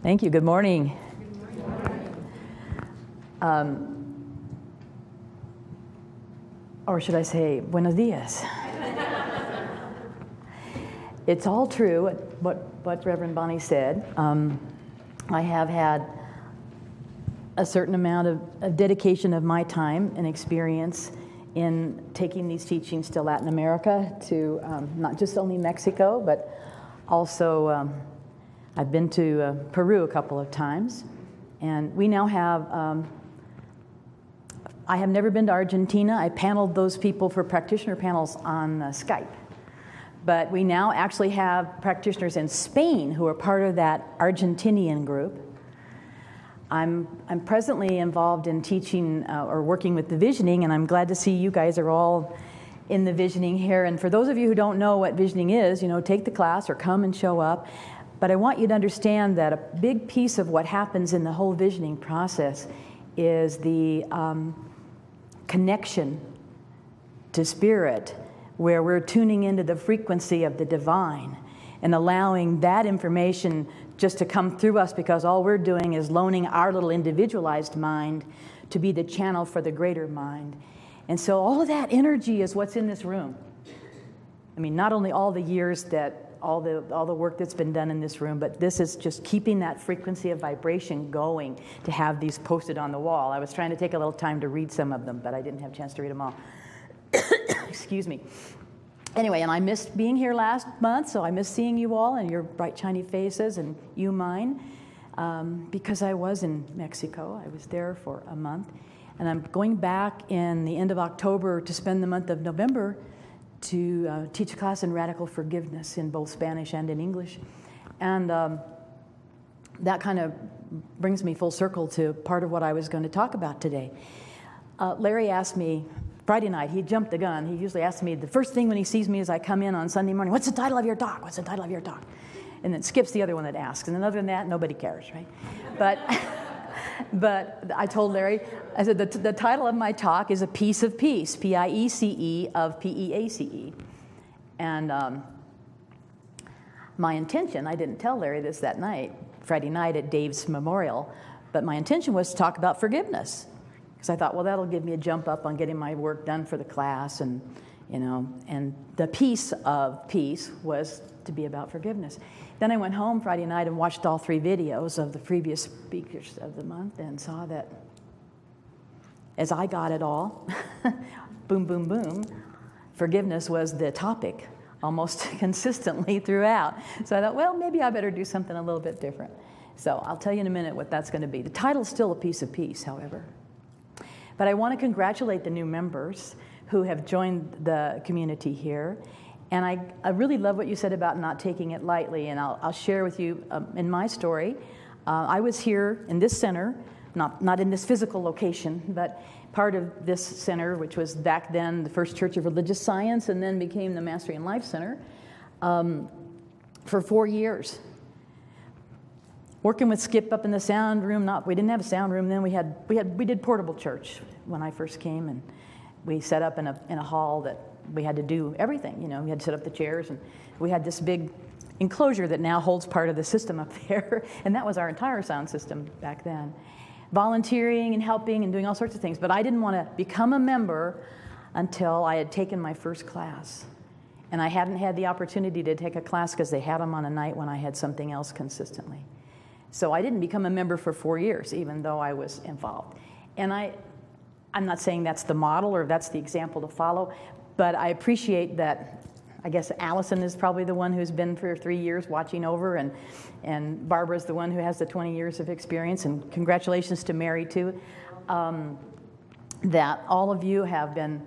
Thank you. Good morning. Or should I say, buenos dias. It's all true, what Reverend Bonnie said. I have had a certain amount of dedication of my time and experience in taking these teachings to Latin America, to not just only Mexico, but also I've been to Peru a couple of times. And we now have, I have never been to Argentina. I paneled those people for practitioner panels on Skype. But we now actually have practitioners in Spain who are part of that Argentinian group. I'm presently involved in teaching or working with the visioning, and I'm glad to see you guys are all in the visioning here. And for those of you who don't know what visioning is, take the class or come and show up. But I want you to understand that a big piece of what happens in the whole visioning process is the connection to spirit, where we're tuning into the frequency of the divine and allowing that information just to come through us, because all we're doing is loaning our little individualized mind to be the channel for the greater mind. And so all of that energy is what's in this room. I mean, not only all the years that all the work that's been done in this room, but this is just keeping that frequency of vibration going to have these posted on the wall. I was trying to take a little time to read some of them, but I didn't have a chance to read them all. Excuse me. Anyway, and I missed being here last month, so I missed seeing you all and your bright, shiny faces, and you mine, because I was in Mexico. I was there for a month, and I'm going back in the end of October to spend the month of November to teach a class in radical forgiveness in both Spanish and in English. And that kind of brings me full circle to part of what I was going to talk about today. Larry asked me Friday night, he jumped the gun. He usually asks me the first thing when he sees me as I come in on Sunday morning, what's the title of your talk? What's the title of your talk? And then skips the other one that asks. And then other than that, nobody cares, right? But I told Larry, I said, the title of my talk is A Piece of Peace, P-I-E-C-E of P-E-A-C-E. And my intention, I didn't tell Larry this that night, Friday night at Dave's memorial, but my intention was to talk about forgiveness. Because I thought, well, that'll give me a jump up on getting my work done for the class, and and the piece of peace was to be about forgiveness. Then I went home Friday night and watched all 3 videos of the previous speakers of the month and saw that as I got it all, boom, boom, boom, forgiveness was the topic almost consistently throughout. So I thought, well, maybe I better do something a little bit different. So I'll tell you in a minute what that's going to be. The title's still A Piece of Peace, however. But I want to congratulate the new members who have joined the community here. And I really love what you said about not taking it lightly. And I'll share with you in my story. I was here in this center, not in this physical location, but part of this center, which was back then the First Church of Religious Science and then became the Mastery in Life Center, for 4 years. Working with Skip up in the sound room. We didn't have a sound room then. We did portable church when I first came, and we set up in a hall that we had to do everything. We had to set up the chairs, and we had this big enclosure that now holds part of the system up there, and that was our entire sound system back then. Volunteering and helping and doing all sorts of things, but I didn't want to become a member until I had taken my first class. And I hadn't had the opportunity to take a class because they had them on a night when I had something else consistently. So I didn't become a member for 4 years, even though I was involved. And I'm not saying that's the model or that's the example to follow, but I appreciate that. I guess Allison is probably the one who's been for 3 years watching over, and Barbara's the one who has the 20 years of experience, and congratulations to Mary too, that all of you have been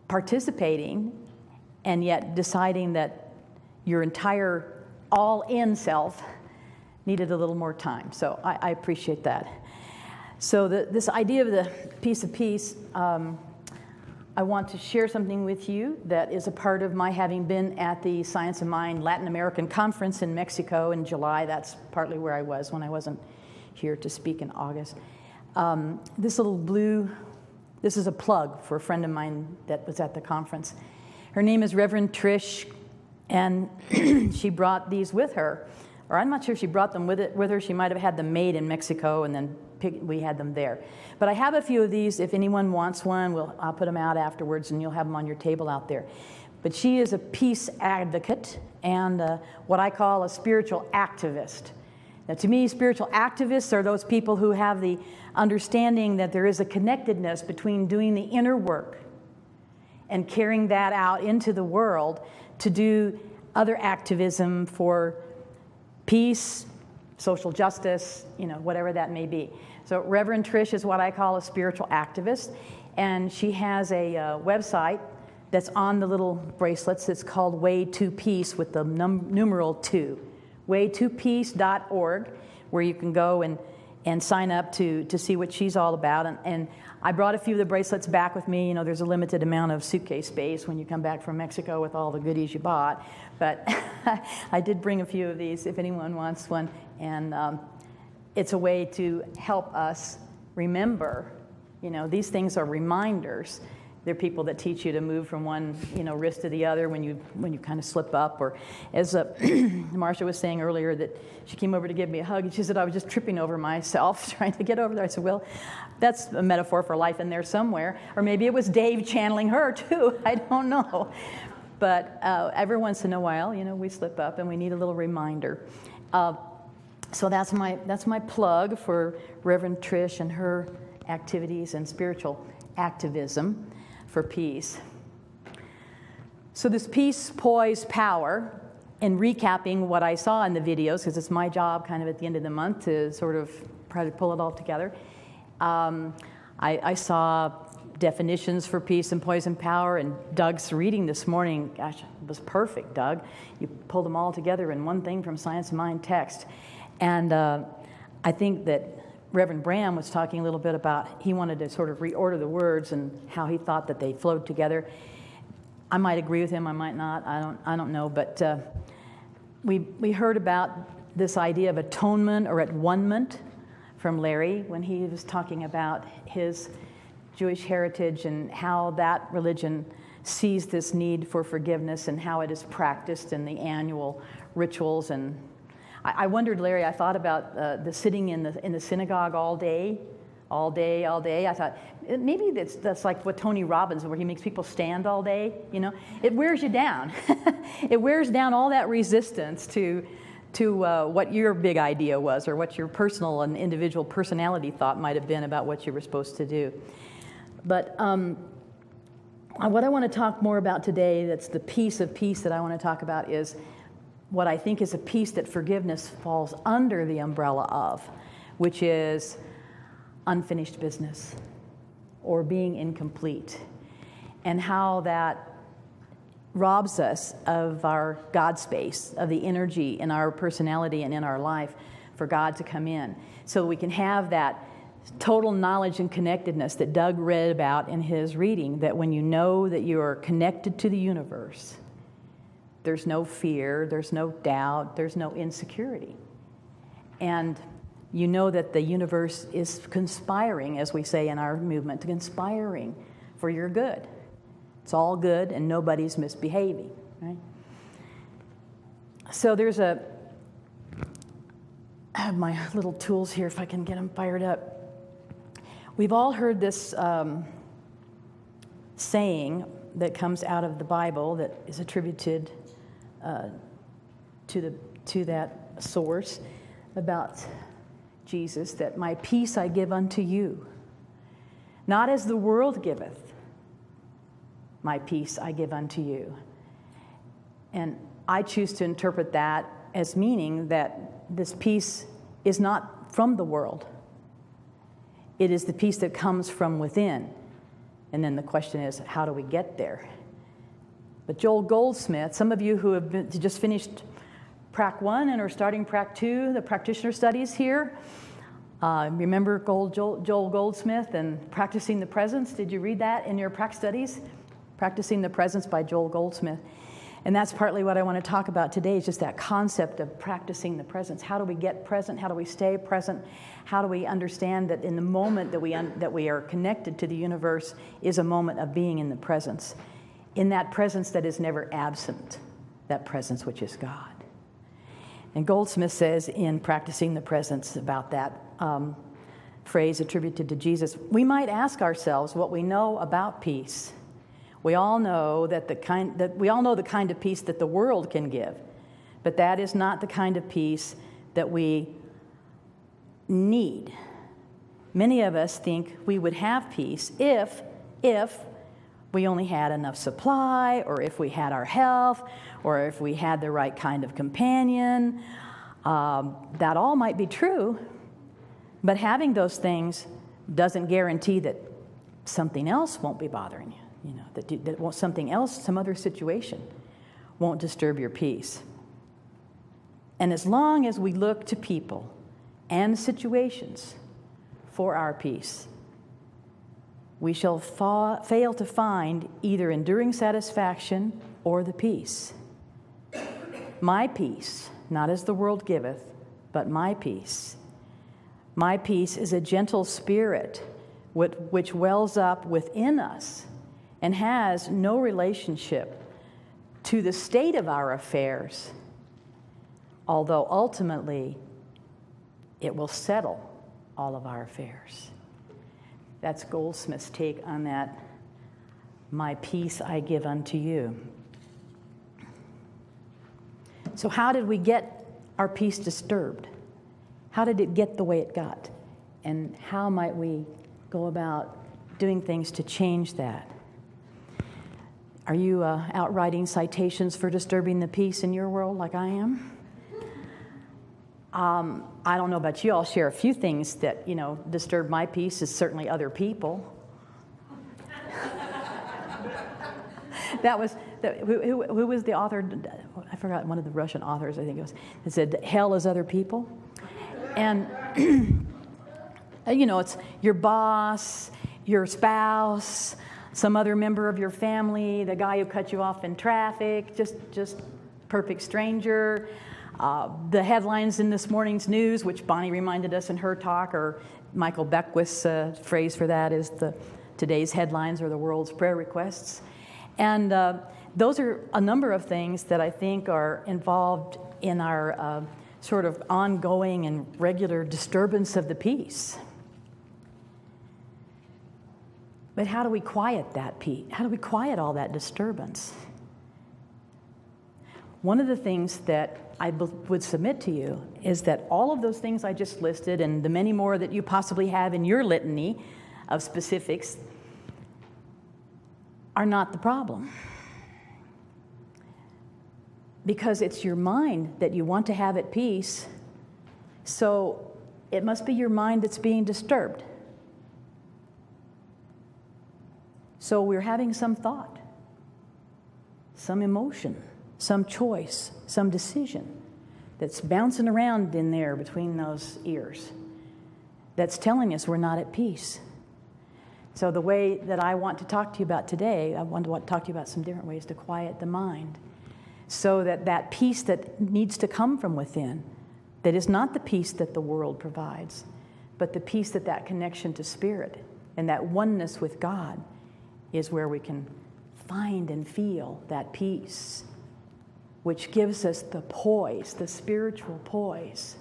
participating and yet deciding that your entire all-in self needed a little more time. So I appreciate that. So this idea of the piece of peace, I want to share something with you that is a part of my having been at the Science of Mind Latin American Conference in Mexico in July. That's partly where I was when I wasn't here to speak in August. This little blue, this is a plug for a friend of mine that was at the conference. Her name is Reverend Trish, and she brought these with her. Or I'm not sure if she brought them with her. She might have had them made in Mexico, and then we had them there. But I have a few of these. If anyone wants one, I'll put them out afterwards, and you'll have them on your table out there. But she is a peace advocate and what I call a spiritual activist. Now, to me, spiritual activists are those people who have the understanding that there is a connectedness between doing the inner work and carrying that out into the world to do other activism for peace, social justice, whatever that may be. So Reverend Trish is what I call a spiritual activist, and she has a website that's on the little bracelets. It's called Way to Peace with the numeral 2, way2peace.org, where you can go and sign up to see what she's all about. And I brought a few of the bracelets back with me. There's a limited amount of suitcase space when you come back from Mexico with all the goodies you bought. But I did bring a few of these if anyone wants one. And it's a way to help us remember. These things are reminders. They're people that teach you to move from one, wrist to the other when you kind of slip up. Or as Marcia was saying earlier, that she came over to give me a hug, and she said I was just tripping over myself trying to get over there. I said, well, that's a metaphor for life in there somewhere. Or maybe it was Dave channeling her too. I don't know. But every once in a while, we slip up and we need a little reminder. So that's my plug for Reverend Trish and her activities and spiritual activism for peace. So this peace, poise, power, and recapping what I saw in the videos, because it's my job kind of at the end of the month to sort of try to pull it all together. I saw definitions for peace and poise and power, and Doug's reading this morning, gosh, it was perfect, Doug. You pulled them all together in one thing from Science of Mind text. And I think that Reverend Bram was talking a little bit about he wanted to sort of reorder the words and how he thought that they flowed together. I might agree with him, I might not, I don't know, but we heard about this idea of atonement or at-one-ment from Larry when he was talking about his Jewish heritage and how that religion sees this need for forgiveness and how it is practiced in the annual rituals. And I wondered, Larry, I thought about the sitting in the synagogue all day. I thought, maybe that's like what Tony Robbins, where he makes people stand all day, It wears you down. It wears down all that resistance to what your big idea was or what your personal and individual personality thought might have been about what you were supposed to do. But what I want to talk more about today, that's the piece of peace that I want to talk about, is what I think is a piece that forgiveness falls under the umbrella of, which is unfinished business or being incomplete, and how that robs us of our God space, of the energy in our personality and in our life for God to come in, so we can have that total knowledge and connectedness that Doug read about in his reading, that when you know that you are connected to the universe, there's no fear, there's no doubt, there's no insecurity. And you know that the universe is conspiring, as we say in our movement, conspiring for your good. It's all good and nobody's misbehaving, right? So I have my little tools here if I can get them fired up. We've all heard this saying that comes out of the Bible that is attributed to that source about Jesus, that my peace I give unto you, not as the world giveth, my peace I give unto you. And I choose to interpret that as meaning that this peace is not from the world. It is the peace that comes from within. And then the question is, how do we get there? But Joel Goldsmith, some of you who have just finished Prac 1 and are starting Prac 2, the practitioner studies here, remember Joel Goldsmith and Practicing the Presence? Did you read that in your Prac studies? Practicing the Presence by Joel Goldsmith. And that's partly what I want to talk about today, is just that concept of practicing the presence. How do we get present? How do we stay present? How do we understand that in the moment that we are connected to the universe is a moment of being in the presence? In that presence that is never absent, that presence which is God. And Goldsmith says in Practicing the Presence about that phrase attributed to Jesus, we might ask ourselves what we know about peace. We all know the kind of peace that the world can give, but that is not the kind of peace that we need. Many of us think we would have peace if we only had enough supply, or if we had our health, or if we had the right kind of companion. That all might be true, but having those things doesn't guarantee that something else won't be bothering you. That something else, some other situation, won't disturb your peace. And as long as we look to people and situations for our peace, we shall fail to find either enduring satisfaction or the peace. My peace, not as the world giveth, but my peace. My peace is a gentle spirit which wells up within us and has no relationship to the state of our affairs, although ultimately it will settle all of our affairs. That's Goldsmith's take on that, my peace I give unto you. So how did we get our peace disturbed? How did it get the way it got? And how might we go about doing things to change that? Are you out writing citations for disturbing the peace in your world like I am? I don't know about you. I'll share a few things that, disturb my peace, is certainly other people. Who was the author? I forgot, one of the Russian authors, I think it was. It said, hell is other people. And, it's your boss, your spouse, some other member of your family, the guy who cut you off in traffic, just perfect stranger. The headlines in this morning's news, which Bonnie reminded us in her talk, or Michael Beckwith's phrase for that is today's headlines are the world's prayer requests. And those are a number of things that I think are involved in our sort of ongoing and regular disturbance of the peace. But how do we quiet that peace? How do we quiet all that disturbance? One of the things that I would submit to you is that all of those things I just listed, and the many more that you possibly have in your litany of specifics, are not the problem. Because it's your mind that you want to have at peace, so it must be your mind that's being disturbed. So we're having some thought, some emotion, some choice, some decision that's bouncing around in there between those ears that's telling us we're not at peace. So the way that I want to talk to you about today, I want to talk to you about some different ways to quiet the mind so that peace that needs to come from within, that is not the peace that the world provides, but the peace that connection to Spirit and that oneness with God is where we can find and feel that peace, which gives us the poise, the spiritual poise,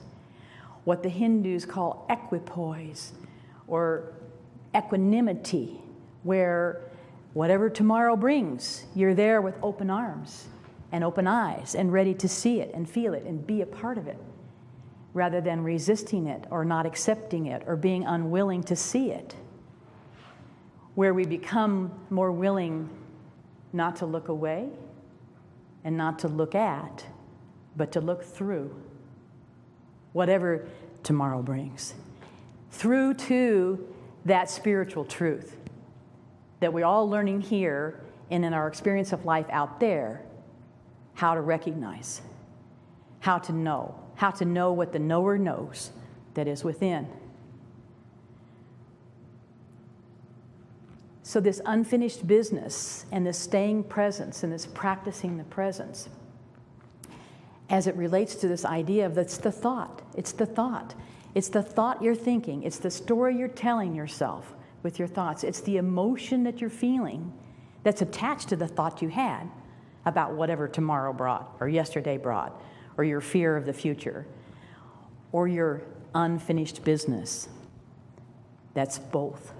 what the Hindus call equipoise, or equanimity, where whatever tomorrow brings, you're there with open arms and open eyes and ready to see it and feel it and be a part of it, rather than resisting it or not accepting it or being unwilling to see it, where we become more willing not to look away and not to look at, but to look through whatever tomorrow brings, through to that spiritual truth that we're all learning here and in our experience of life out there, how to recognize, how to know what the knower knows that is within. So this unfinished business and this staying presence and this practicing the presence, as it relates to this idea of it's the thought. It's the thought. It's the thought you're thinking. It's the story you're telling yourself with your thoughts. It's the emotion that you're feeling that's attached to the thought you had about whatever tomorrow brought or yesterday brought or your fear of the future, or your unfinished business. That's both.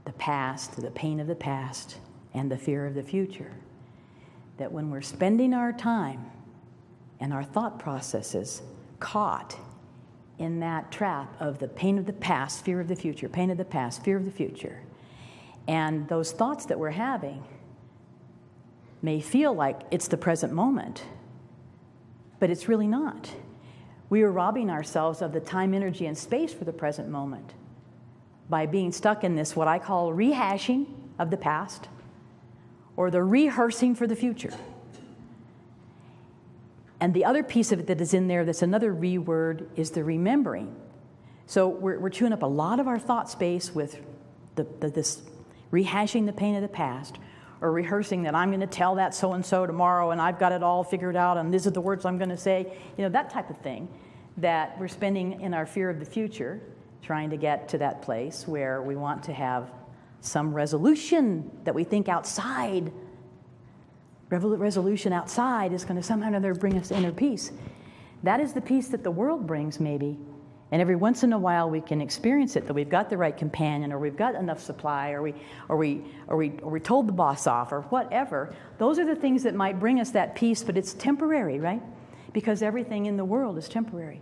The past, the pain of the past, and the fear of the future. That when we're spending our time and our thought processes caught in that trap of the pain of the past, fear of the future, pain of the past, fear of the future, and those thoughts that we're having may feel like it's the present moment, but it's really not. We are robbing ourselves of the time, energy, and space for the present moment by being stuck in this, what I call rehashing of the past, or the rehearsing for the future. And the other piece of it that is in there that's another word is the remembering. So we're chewing up a lot of our thought space with this rehashing the pain of the past, or rehearsing that I'm going to tell that so-and-so tomorrow and I've got it all figured out and these are the words I'm going to say. That type of thing that we're spending in our fear of the future, trying to get to that place where we want to have some resolution that we think outside. Resolution outside is going to somehow or another bring us inner peace. That is the peace that the world brings, maybe. And every once in a while we can experience it, that we've got the right companion, or we've got enough supply, or we told the boss off, or whatever. Those are the things that might bring us that peace, but it's temporary, right? Because everything in the world is temporary.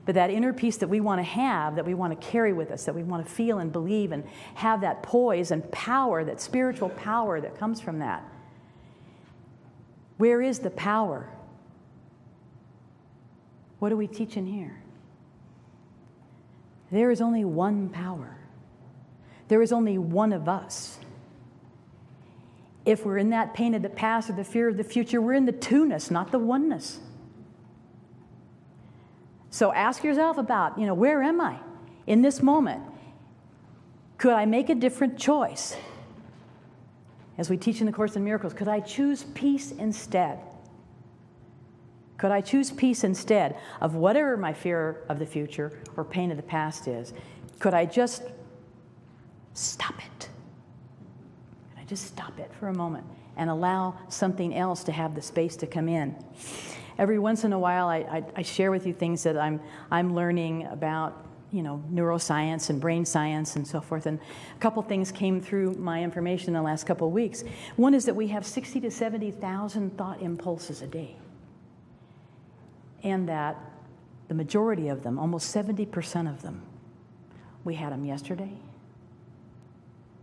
But that inner peace that we want to have, that we want to carry with us, that we want to feel and believe and have that poise and power, that spiritual power that comes from that. Where is the power? What are we teaching here? There is only one power. There is only one of us. If we're in that pain of the past or the fear of the future, we're in the two-ness, not the oneness. So ask yourself about, where am I in this moment? Could I make a different choice? As we teach in the Course in Miracles, could I choose peace instead? Could I choose peace instead of whatever my fear of the future or pain of the past is? Could I just stop it? Could I just stop it for a moment and allow something else to have the space to come in? Every once in a while, I share with you things that I'm learning about, neuroscience and brain science and so forth. And a couple things came through my information in the last couple of weeks. One is that we have 60 to 70,000 thought impulses a day. And that the majority of them, almost 70% of them, we had them yesterday.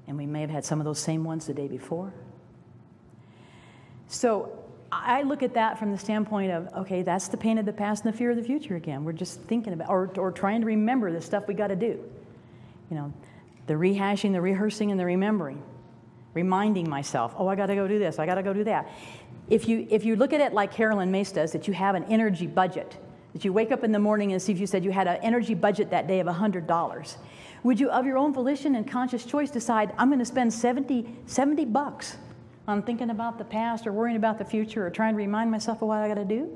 And we may have had some of those same ones the day before. So I look at that from the standpoint of, okay, that's the pain of the past and the fear of the future again. We're just thinking about, or trying to remember the stuff we got to do. The rehashing, the rehearsing, and the remembering. Reminding myself, I got to go do this, I got to go do that. If you look at it like Carolyn Mace does, that you have an energy budget, that you wake up in the morning and see if you said you had an energy budget that day of $100, would you, of your own volition and conscious choice, decide, I'm going to spend $70 on thinking about the past or worrying about the future or trying to remind myself of what I got to do?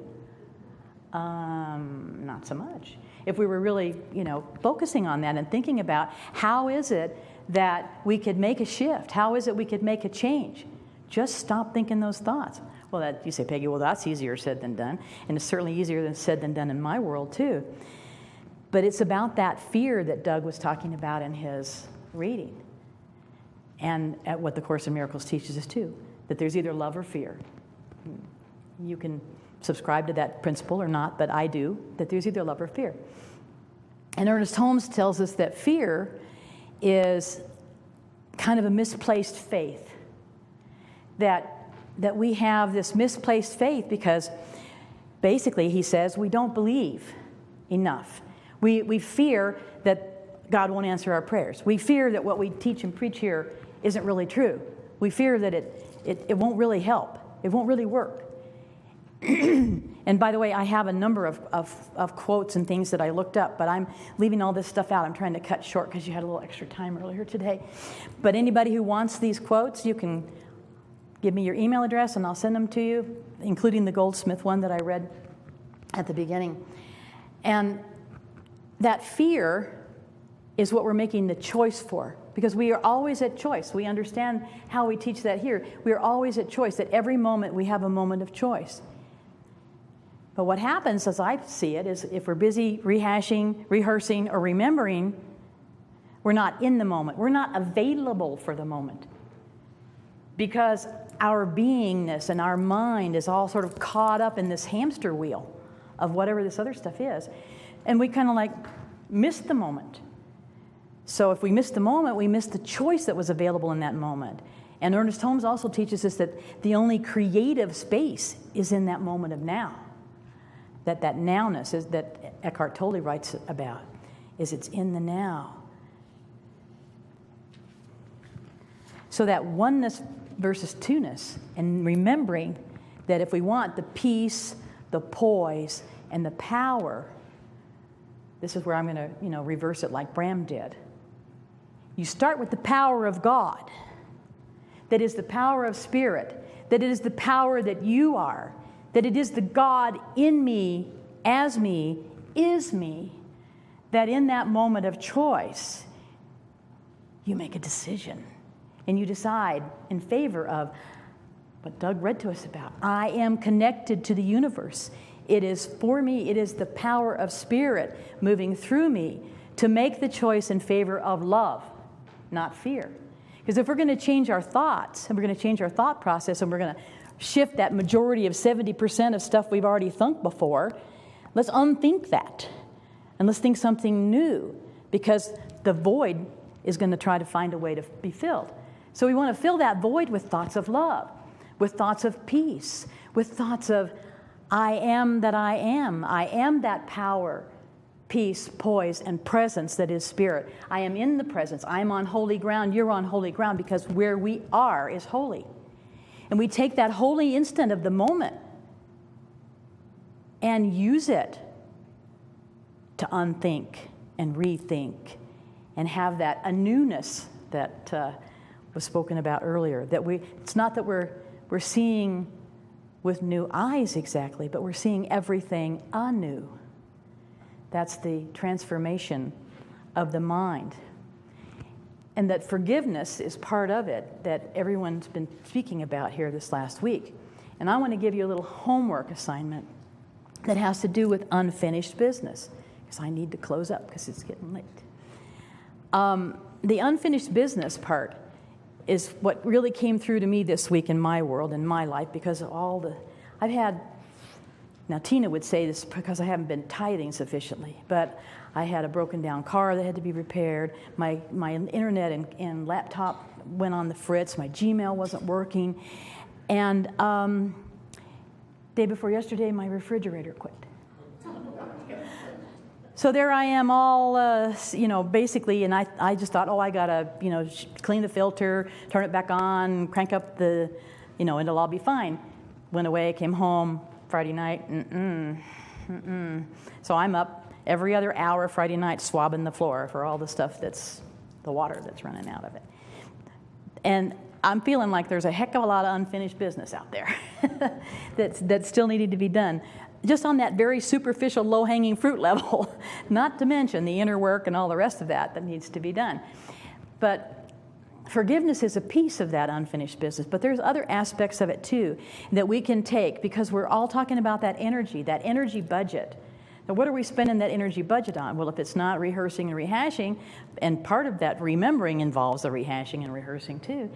Not so much. If we were really, focusing on that and thinking about how is it that we could make a shift? How is it we could make a change? Just stop thinking those thoughts. Well, you say, Peggy, well, that's easier said than done. And it's certainly easier said than done in my world, too. But it's about that fear that Doug was talking about in his reading. And at what the Course in Miracles teaches us, too, that there's either love or fear. You can subscribe to that principle or not, but I do, that there's either love or fear. And Ernest Holmes tells us that fear is kind of a misplaced faith. That we have this misplaced faith because basically, he says, we don't believe enough. We fear that God won't answer our prayers. We fear that what we teach and preach here isn't really true. We fear that it won't really help. It won't really work. And by the way, I have a number of quotes and things that I looked up, but I'm leaving all this stuff out. I'm trying to cut short because you had a little extra time earlier today. But anybody who wants these quotes, you can give me your email address and I'll send them to you, including the Goldsmith one that I read at the beginning. And that fear is what we're making the choice for. Because we are always at choice. We understand how we teach that here. We are always at choice. At every moment, we have a moment of choice. But what happens, as I see it, is if we're busy rehashing, rehearsing, or remembering, we're not in the moment. We're not available for the moment. Because our beingness and our mind is all sort of caught up in this hamster wheel of whatever this other stuff is. And we kind of like miss the moment. So if we miss the moment, we miss the choice that was available in that moment. And Ernest Holmes also teaches us that the only creative space is in that moment of now. That nowness is that Eckhart Tolle writes about, is it's in the now. So that oneness versus two-ness, and remembering that if we want the peace, the poise, and the power, this is where I'm going to, reverse it like Bram did. You start with the power of God, that is the power of spirit, that it is the power that you are, that it is the God in me, as me, is me, that in that moment of choice, you make a decision. And you decide in favor of what Doug read to us about. I am connected to the universe. It is for me, it is the power of spirit moving through me to make the choice in favor of love, not fear. Because if we're going to change our thoughts, and we're going to change our thought process, and we're going to shift that majority of 70% of stuff we've already thunk before, let's unthink that. And let's think something new. Because the void is going to try to find a way to be filled. So we want to fill that void with thoughts of love, with thoughts of peace, with thoughts of, I am that I am. I am that power, peace, poise, and presence that is spirit. I am in the presence. I am on holy ground. You're on holy ground because where we are is holy. And we take that holy instant of the moment and use it to unthink and rethink and have that a newness that was spoken about earlier. That it's not that we're seeing with new eyes exactly, but we're seeing everything anew. That's the transformation of the mind. And that forgiveness is part of it that everyone's been speaking about here this last week. And I want to give you a little homework assignment that has to do with unfinished business, because I need to close up because it's getting late. The unfinished business part is what really came through to me this week in my world, in my life, because of all I've had, now Tina would say this because I haven't been tithing sufficiently, but I had a broken down car that had to be repaired, my internet and laptop went on the fritz, my Gmail wasn't working, and day before yesterday, my refrigerator quit. So there I am all, basically, and I just thought, I gotta, clean the filter, turn it back on, crank up the, it'll all be fine. Went away, came home Friday night, So I'm up every other hour Friday night swabbing the floor for all the stuff that's, the water that's running out of it. And I'm feeling like there's a heck of a lot of unfinished business out there that still needed to be done. Just on that very superficial, low-hanging fruit level, not to mention the inner work and all the rest of that needs to be done. But forgiveness is a piece of that unfinished business, but there's other aspects of it too that we can take, because we're all talking about that energy budget. Now, what are we spending that energy budget on? Well, if it's not rehearsing and rehashing, and part of that remembering involves the rehashing and rehearsing too,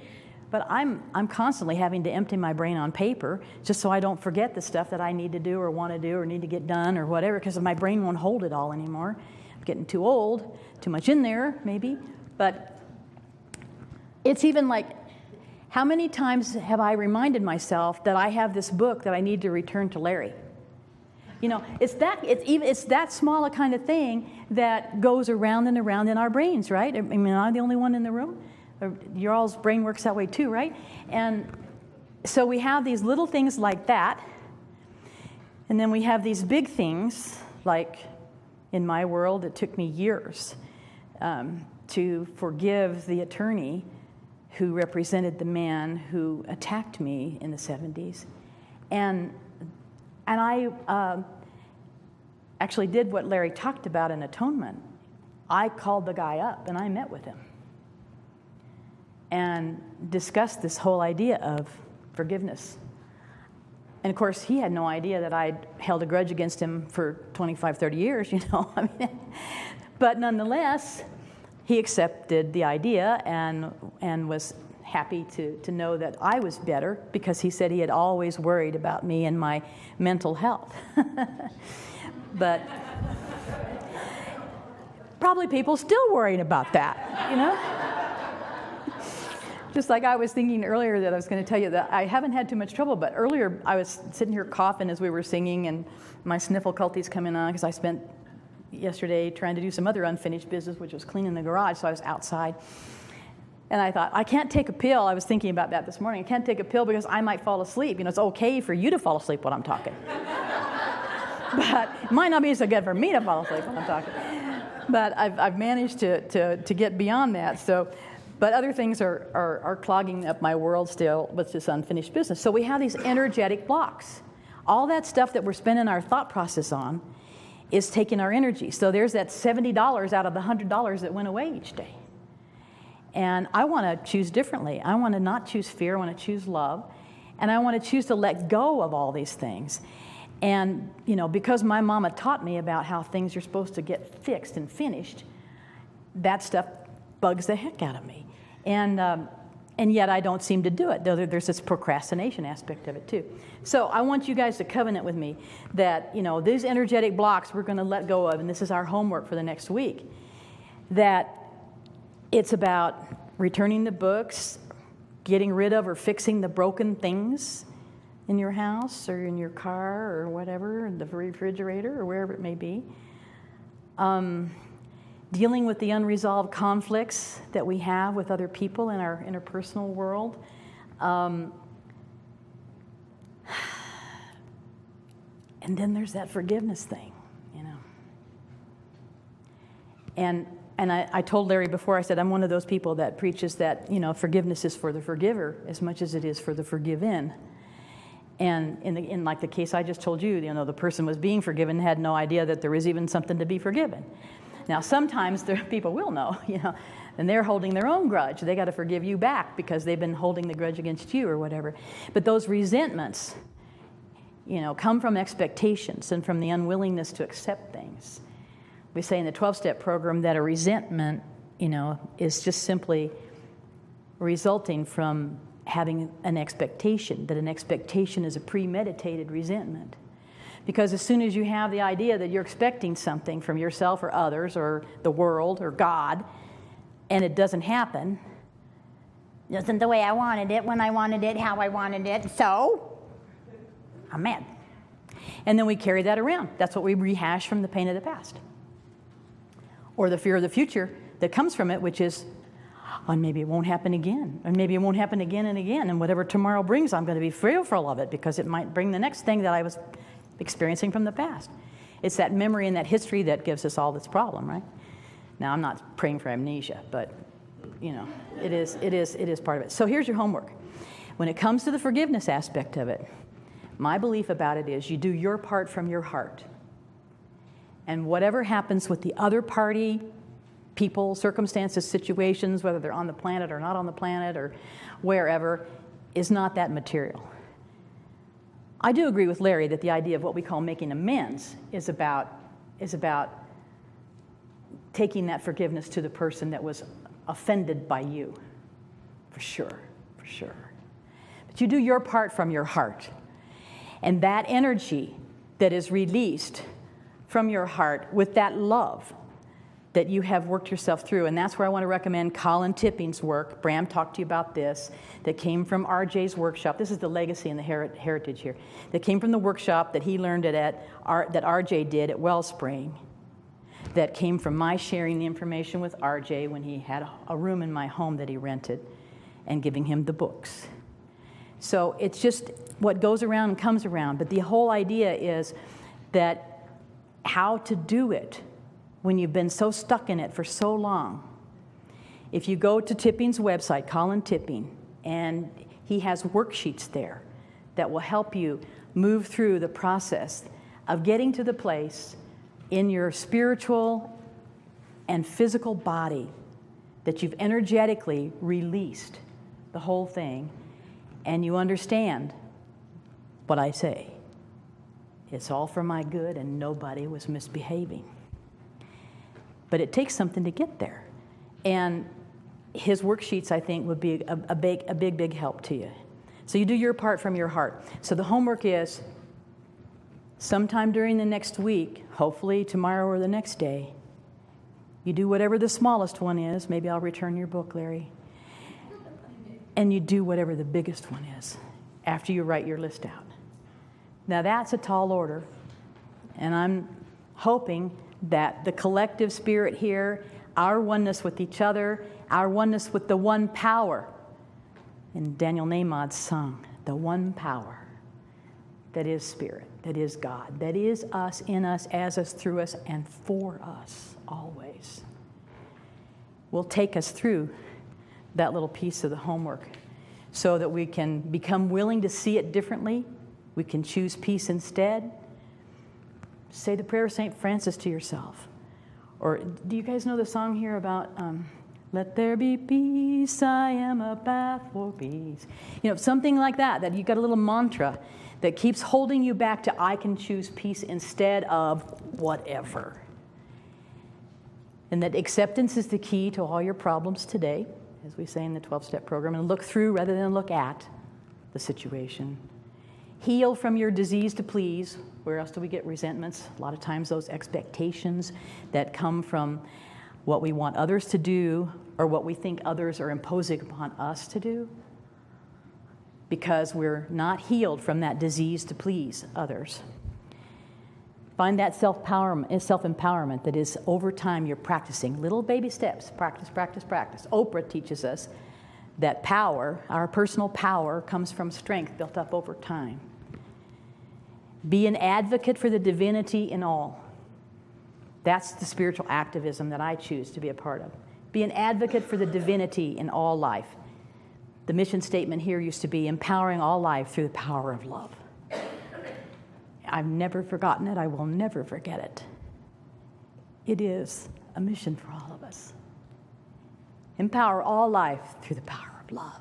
but I'm constantly having to empty my brain on paper just so I don't forget the stuff that I need to do or want to do or need to get done or whatever, because my brain won't hold it all anymore. I'm getting too old, too much in there maybe. But it's even like, how many times have I reminded myself that I have this book that I need to return to Larry? It's that small a kind of thing that goes around and around in our brains, right? I mean, am I the only one in the room? Your all's brain works that way too, right? And so we have these little things like that, and then we have these big things, like in my world, it took me years to forgive the attorney who represented the man who attacked me in the 70s. And I actually did what Larry talked about in atonement. I called the guy up and I met with him. and discussed this whole idea of forgiveness. And of course, he had no idea that I'd held a grudge against him for 25, 30 years, I mean, but nonetheless, he accepted the idea and was happy to know that I was better, because he said he had always worried about me and my mental health. But probably people still worrying about that, Just like I was thinking earlier that I was going to tell you that I haven't had too much trouble, but earlier I was sitting here coughing as we were singing, and my sniffleculty's coming on because I spent yesterday trying to do some other unfinished business, which was cleaning the garage, so I was outside. And I thought, I can't take a pill. I was thinking about that this morning. I can't take a pill because I might fall asleep. It's okay for you to fall asleep when I'm talking. But it might not be so good for me to fall asleep when I'm talking. But I've managed to get beyond that. So, but other things are clogging up my world still with this unfinished business. So we have these energetic blocks. All that stuff that we're spending our thought process on is taking our energy. So there's that $70 out of the $100 that went away each day. And I want to choose differently. I want to not choose fear. I want to choose love. And I want to choose to let go of all these things. And, because my mama taught me about how things are supposed to get fixed and finished, that stuff bugs the heck out of me. And yet I don't seem to do it, though there's this procrastination aspect of it too. So I want you guys to covenant with me that, these energetic blocks we're going to let go of, and this is our homework for the next week, that it's about returning the books, getting rid of or fixing the broken things in your house or in your car or whatever, in the refrigerator or wherever it may be. Dealing with the unresolved conflicts that we have with other people in our interpersonal world. And then there's that forgiveness thing, And I told Larry before, I said, I'm one of those people that preaches that, forgiveness is for the forgiver as much as it is for the forgiven. And in like the case I just told you, the person was being forgiven, had no idea that there was even something to be forgiven. Now, sometimes people will know, and they're holding their own grudge. They got to forgive you back because they've been holding the grudge against you or whatever. But those resentments, come from expectations and from the unwillingness to accept things. We say in the 12-step program that a resentment, is just simply resulting from having an expectation, that an expectation is a premeditated resentment. Because as soon as you have the idea that you're expecting something from yourself or others or the world or God, and it doesn't happen, it isn't the way I wanted it, when I wanted it, how I wanted it, so I'm mad. And then we carry that around. That's what we rehash from the pain of the past. Or the fear of the future that comes from it, which is, and maybe it won't happen again, and maybe it won't happen again and again, and whatever tomorrow brings, I'm going to be fearful of it because it might bring the next thing that I was experiencing from the past. It's that memory and that history that gives us all this problem, right? Now, I'm not praying for amnesia, but, it is part of it. So here's your homework. When it comes to the forgiveness aspect of it, my belief about it is you do your part from your heart. And whatever happens with the other party, people, circumstances, situations, whether they're on the planet or not on the planet or wherever, is not that material. I do agree with Larry that the idea of what we call making amends is about taking that forgiveness to the person that was offended by you. For sure. But you do your part from your heart. And that energy that is released from your heart with that love that you have worked yourself through. And that's where I want to recommend Colin Tipping's work. Bram talked to you about this, that came from RJ's workshop. This is the legacy and the heritage here. That came from the workshop that he learned that RJ did at Wellspring. That came from my sharing the information with RJ when he had a room in my home that he rented and giving him the books. So it's just what goes around and comes around. But the whole idea is that how to do it when you've been so stuck in it for so long. If you go to Tipping's website, Colin Tipping, and he has worksheets there that will help you move through the process of getting to the place in your spiritual and physical body that you've energetically released the whole thing, and you understand what I say. It's all for my good, and nobody was misbehaving. But it takes something to get there. And his worksheets, I think, would be a big help to you. So you do your part from your heart. So the homework is, sometime during the next week, hopefully tomorrow or the next day, you do whatever the smallest one is. Maybe I'll return your book, Larry. And you do whatever the biggest one is after you write your list out. Now that's a tall order. And I'm hoping that the collective spirit here, our oneness with each other, our oneness with the one power, and Daniel Nahmad's song, the one power that is spirit, that is God, that is us, in us, as us, through us, and for us always, will take us through that little piece of the homework so that we can become willing to see it differently. We can choose peace instead. Say the prayer of St. Francis to yourself. Or do you guys know the song here about, let there be peace, I am a path for peace. You know, something like that you got a little mantra that keeps holding you back to, I can choose peace instead of whatever. And that acceptance is the key to all your problems today, as we say in the 12-step program, and look through rather than look at the situation. Heal from your disease to please. Where else do we get resentments? A lot of times those expectations that come from what we want others to do or what we think others are imposing upon us to do, because we're not healed from that disease to please others. Find that self-empowerment that is over time you're practicing. Little baby steps. Practice, practice, practice. Oprah teaches us that power, our personal power, comes from strength built up over time. Be an advocate for the divinity in all. That's the spiritual activism that I choose to be a part of. Be an advocate for the divinity in all life. The mission statement here used to be empowering all life through the power of love. I've never forgotten it. I will never forget it. It is a mission for all of us. Empower all life through the power of love.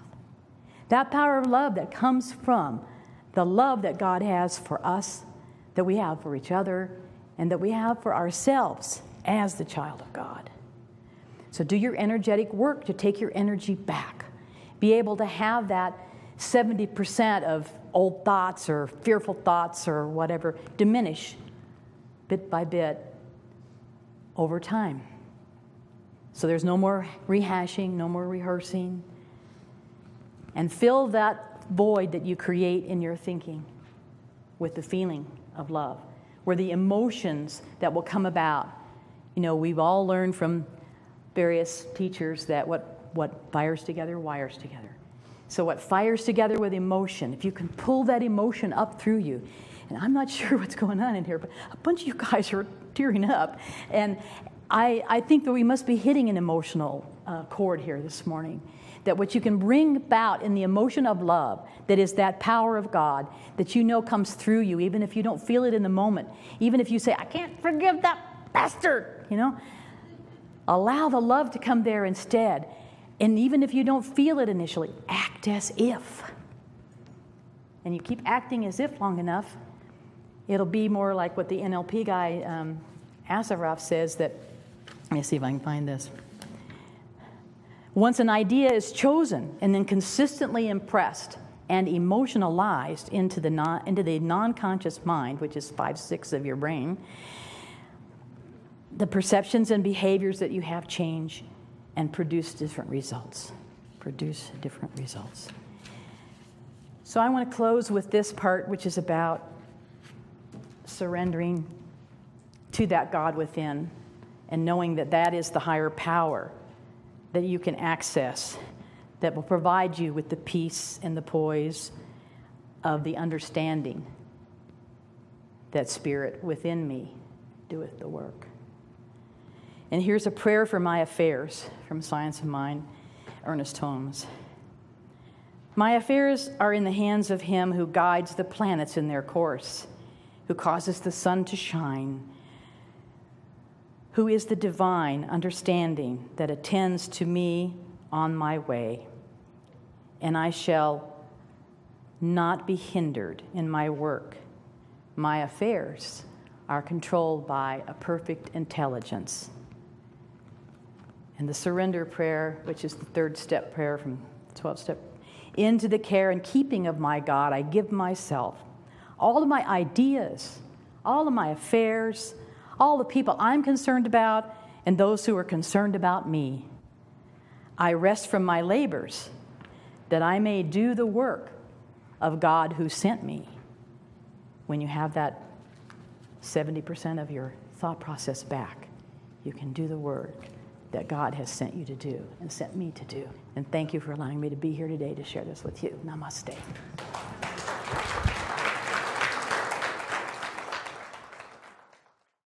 That power of love that comes from the love that God has for us, that we have for each other, and that we have for ourselves as the child of God. So do your energetic work to take your energy back. Be able to have that 70% of old thoughts or fearful thoughts or whatever diminish bit by bit over time. So there's no more rehashing, no more rehearsing. And fill that void that you create in your thinking with the feeling of love, where the emotions that will come about. You know, we've all learned from various teachers that what fires together wires together. So what fires together with emotion, if you can pull that emotion up through you, and I'm not sure what's going on in here, but a bunch of you guys are tearing up, and I think that we must be hitting an emotional chord here this morning. That what you can bring about in the emotion of love, that is that power of God, that you know comes through you, even if you don't feel it in the moment. Even if you say, I can't forgive that bastard, you know. Allow the love to come there instead. And even if you don't feel it initially, act as if. And you keep acting as if long enough, it'll be more like what the NLP guy, Asaraf, says that, let me see if I can find this. Once an idea is chosen and then consistently impressed and emotionalized into the non-conscious mind, which is 5/6 of your brain, the perceptions and behaviors that you have change and produce different results. So I want to close with this part, which is about surrendering to that God within and knowing that that is the higher power that you can access, that will provide you with the peace and the poise of the understanding that Spirit within me doeth the work. And here's a prayer for my affairs from Science of Mind, Ernest Holmes. My affairs are in the hands of Him who guides the planets in their course, who causes the sun to shine, who is the divine understanding that attends to me on my way, and I shall not be hindered in my work. My affairs are controlled by a perfect intelligence. And the surrender prayer, which is the third step prayer from 12-step, into the care and keeping of my God, I give myself. All of my ideas, all of my affairs, all the people I'm concerned about, and those who are concerned about me. I rest from my labors, that I may do the work of God who sent me. When you have that 70% of your thought process back, you can do the work that God has sent you to do and sent me to do. And thank you for allowing me to be here today to share this with you. Namaste.